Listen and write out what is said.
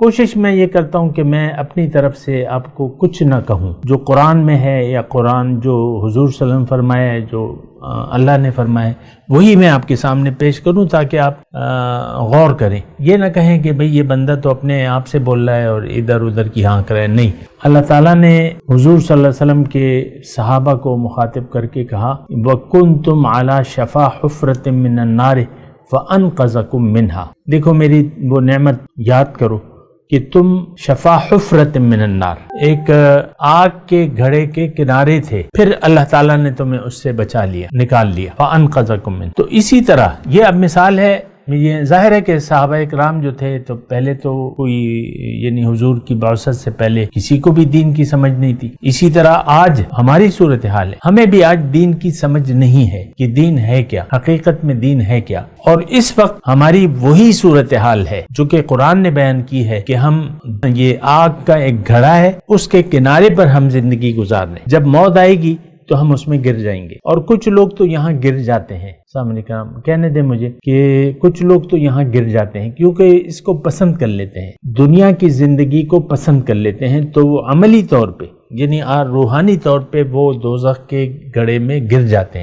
کوشش میں یہ کرتا ہوں کہ میں اپنی طرف سے آپ کو کچھ نہ کہوں، جو قرآن میں ہے یا قرآن جو حضور صلی اللہ علیہ وسلم فرمایا ہے، جو اللہ نے فرمایا ہے، وہی میں آپ کے سامنے پیش کروں تاکہ آپ غور کریں۔ یہ نہ کہیں کہ بھئی یہ بندہ تو اپنے آپ سے بول رہا ہے اور ادھر ادھر کی ہانک رہا ہے، نہیں۔ اللہ تعالیٰ نے حضور صلی اللہ علیہ وسلم کے صحابہ کو مخاطب کر کے کہا وَكُنْتُمْ عَلَى شَفَا حُفْرَةٍ مِّنَ النَّارِ فَأَنْقَذَكُم مِّنْهَا۔ دیکھو میری وہ نعمت یاد کرو کہ تم شفا حفرت من النار، ایک آگ کے گھڑے کے کنارے تھے، پھر اللہ تعالیٰ نے تمہیں اس سے بچا لیا، نکال لیا، فَأَنْقَذَكُم مِّنْ۔ تو اسی طرح یہ اب مثال ہے، یہ ظاہر ہے کہ صحابہ اکرام جو تھے تو پہلے تو کوئی یعنی حضور کی بعثت سے پہلے کسی کو بھی دین کی سمجھ نہیں تھی۔ اسی طرح آج ہماری صورتحال ہے، ہمیں بھی آج دین کی سمجھ نہیں ہے کہ دین ہے کیا، حقیقت میں دین ہے کیا۔ اور اس وقت ہماری وہی صورتحال ہے جو کہ قرآن نے بیان کی ہے کہ ہم یہ آگ کا ایک گھڑا ہے، اس کے کنارے پر ہم زندگی گزارنے، جب موت آئے گی تو ہم اس میں گر جائیں گے۔ اور کچھ لوگ تو یہاں گر جاتے ہیں، سامنے کرام کہنے دیں مجھے کہ کچھ لوگ تو یہاں گر جاتے ہیں کیونکہ اس کو پسند کر لیتے ہیں، دنیا کی زندگی کو پسند کر لیتے ہیں، تو وہ عملی طور پہ یعنی روحانی طور پہ وہ دوزخ کے گڑھے میں گر جاتے ہیں۔